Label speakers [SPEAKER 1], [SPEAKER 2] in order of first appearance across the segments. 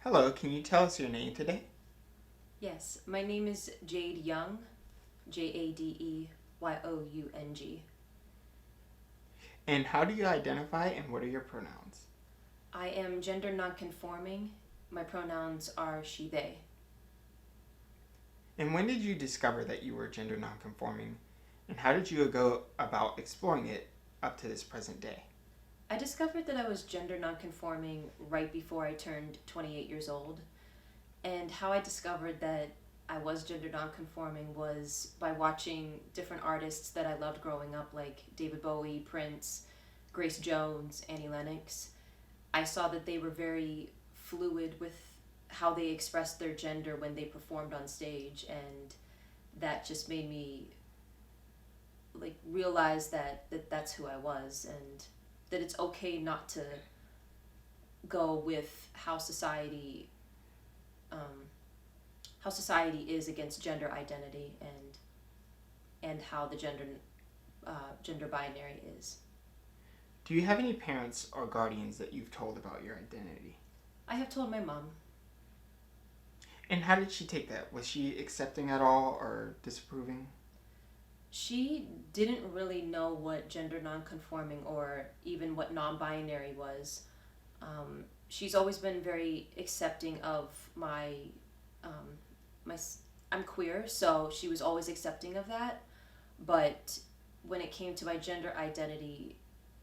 [SPEAKER 1] Hello, can you tell us your name today?
[SPEAKER 2] Yes, my name is Jade Young, Jadeyoung.
[SPEAKER 1] And how do you identify and what are your pronouns?
[SPEAKER 2] I am gender nonconforming. My pronouns are she, they.
[SPEAKER 1] And when did you discover that you were gender nonconforming? And how did you go about exploring it up to this present day?
[SPEAKER 2] I discovered that I was gender nonconforming right before I turned 28 years old. And how I discovered that I was gender nonconforming was by watching different artists that I loved growing up, like David Bowie, Prince, Grace Jones, Annie Lennox. I saw that they were very fluid with how they expressed their gender when they performed on stage, and that just made me like realize that's who I was, and that it's okay not to go with um, how society is against gender identity, and how the gender binary is.
[SPEAKER 1] Do you have any parents or guardians that you've told about your identity?
[SPEAKER 2] I have told my mom.
[SPEAKER 1] And how did she take that? Was she accepting at all or disapproving?
[SPEAKER 2] She didn't really know what gender nonconforming or even what non-binary was. She's always been very accepting of um, my. I'm queer, so she was always accepting of that. But when it came to my gender identity,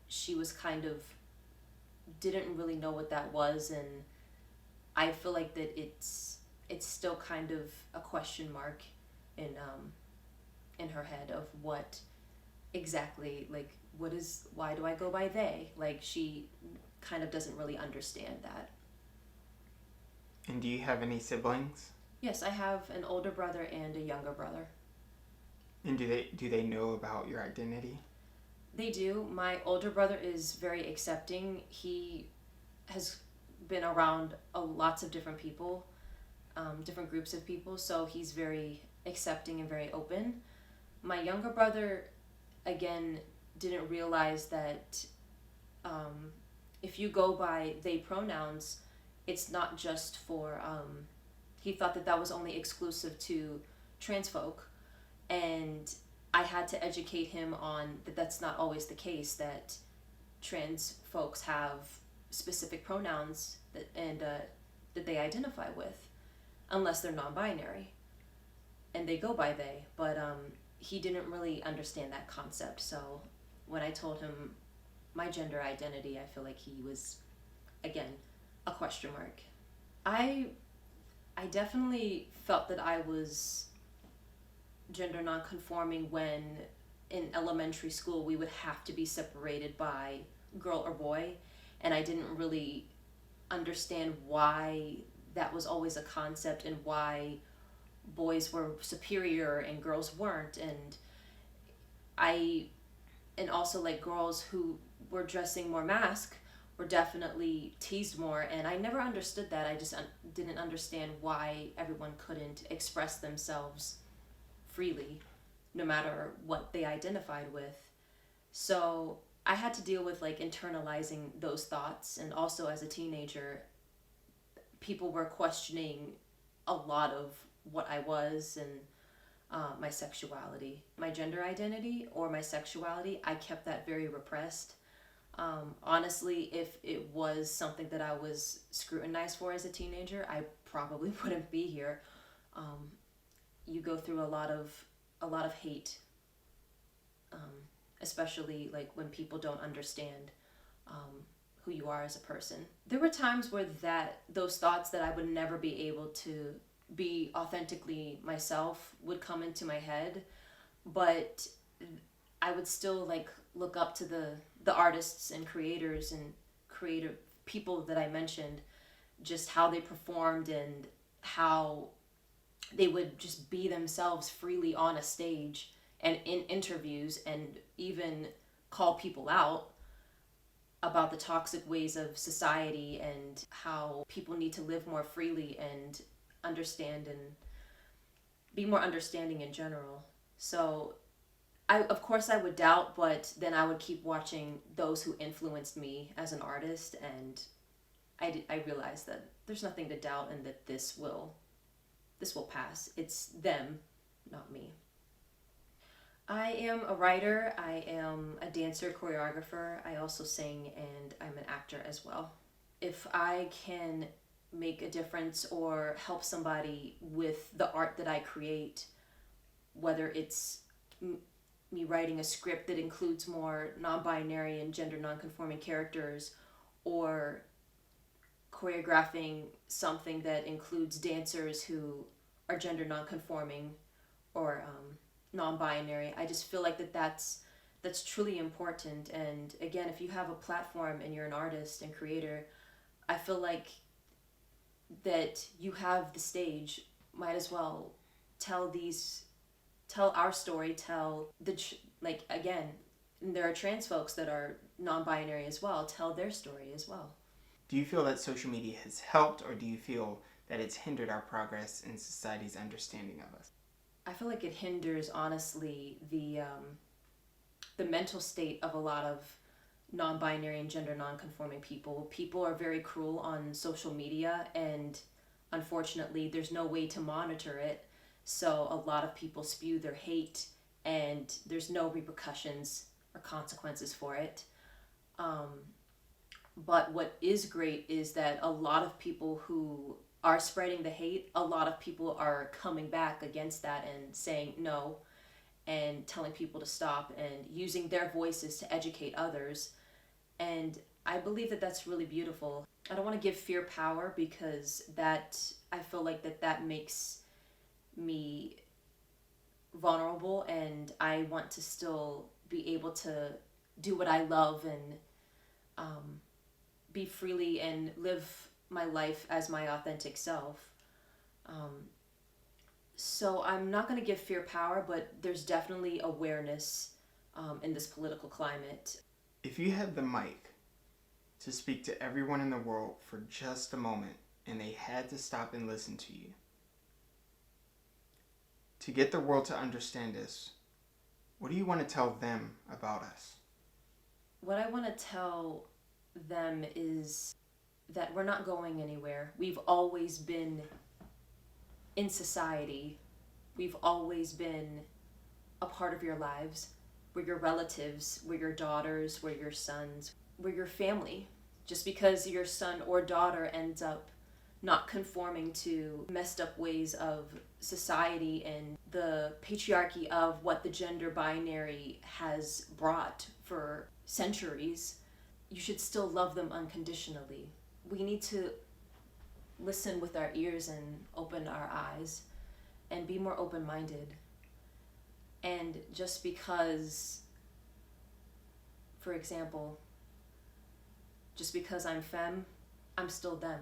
[SPEAKER 2] she was kind of didn't really know what that was, and I feel like that it's still kind of a question mark in in her head of what exactly, like, what is, why do I go by they, like she kind of doesn't really understand that.
[SPEAKER 1] And do you have any siblings?
[SPEAKER 2] Yes, I have an older brother and a younger brother.
[SPEAKER 1] And do they know about your identity?
[SPEAKER 2] They do. My older brother is very accepting. He has been around lots of different people, different groups of people, so he's very accepting and very open. My younger brother, again, didn't realize that um, if you go by they pronouns, it's not just for. He thought that that was only exclusive to trans folk, and I had to educate him on that that's not always the case. That trans folks have specific pronouns that they identify with, unless they're non-binary and they go by they. But he didn't really understand that concept. So when I told him my gender identity, I feel like he was, again, a question mark. I I definitely felt that I was gender nonconforming when in elementary school we would have to be separated by girl or boy, and I didn't really understand why that was always a concept and why boys were superior and girls weren't. I and also, like, girls who were dressing more mask were definitely teased more, and I never understood that. I just didn't understand why everyone couldn't express themselves freely no matter what they identified with. So I had to deal with like internalizing those thoughts, and also as a teenager people were questioning a lot of what I was, and my sexuality, my gender identity, or my sexuality. I kept that very repressed. Honestly, if it was something that I was scrutinized for as a teenager, I probably wouldn't be here. Um, you go through a lot of hate, um, especially like when people don't understand um, who you are as a person. There were times where that those thoughts that I would never be able to be authentically myself would come into my head, but I would still like look up to the artists and creators and creative people that I mentioned, just how they performed and how they would just be themselves freely on a stage and in interviews, and even call people out about the toxic ways of society and how people need to live more freely and understand and be more understanding in general. So I, of course, I would doubt, but then I would keep watching those who influenced me as an artist, and I realized that there's nothing to doubt and that this will pass. It's them, not me. I am a writer, I am a dancer, choreographer, I also sing, and I'm an actor as well. If I can make a difference or help somebody with the art that I create, whether it's me writing a script that includes more non binary and gender non conforming characters, or choreographing something that includes dancers who are gender non conforming or non-binary. I just feel like that's truly important. And again, if you have a platform and you're an artist and creator, I feel like that you have the stage. Might as well tell our story. Tell like again, there are trans folks that are non-binary as well. Tell their story as well.
[SPEAKER 1] Do you feel that social media has helped, or do you feel that it's hindered our progress in society's understanding of us?
[SPEAKER 2] I feel like it hinders, honestly, the mental state of a lot of non-binary and gender non-conforming people. People are very cruel on social media, and unfortunately, there's no way to monitor it. So a lot of people spew their hate, and there's no repercussions or consequences for it. But what is great is that a lot of people who are spreading the hate, a lot of people are coming back against that and saying no and telling people to stop and using their voices to educate others. And I believe that that's really beautiful. I don't want to give fear power, because I feel like that makes me vulnerable, and I want to still be able to do what I love and be freely and live my life as my authentic self. So I'm not going to give fear power, but there's definitely awareness in this political climate.
[SPEAKER 1] If you had the mic to speak to everyone in the world for just a moment and they had to stop and listen to you, to get the world to understand us, what do you want to tell them about us?
[SPEAKER 2] What I want to tell them is that we're not going anywhere. We've always been in society. We've always been a part of your lives. We're your relatives, we're your daughters, we're your sons, we're your family. Just because your son or daughter ends up not conforming to messed up ways of society and the patriarchy of what the gender binary has brought for centuries, you should still love them unconditionally. We need to listen with our ears and open our eyes and be more open-minded. And just because, for example, just because I'm femme, I'm still them.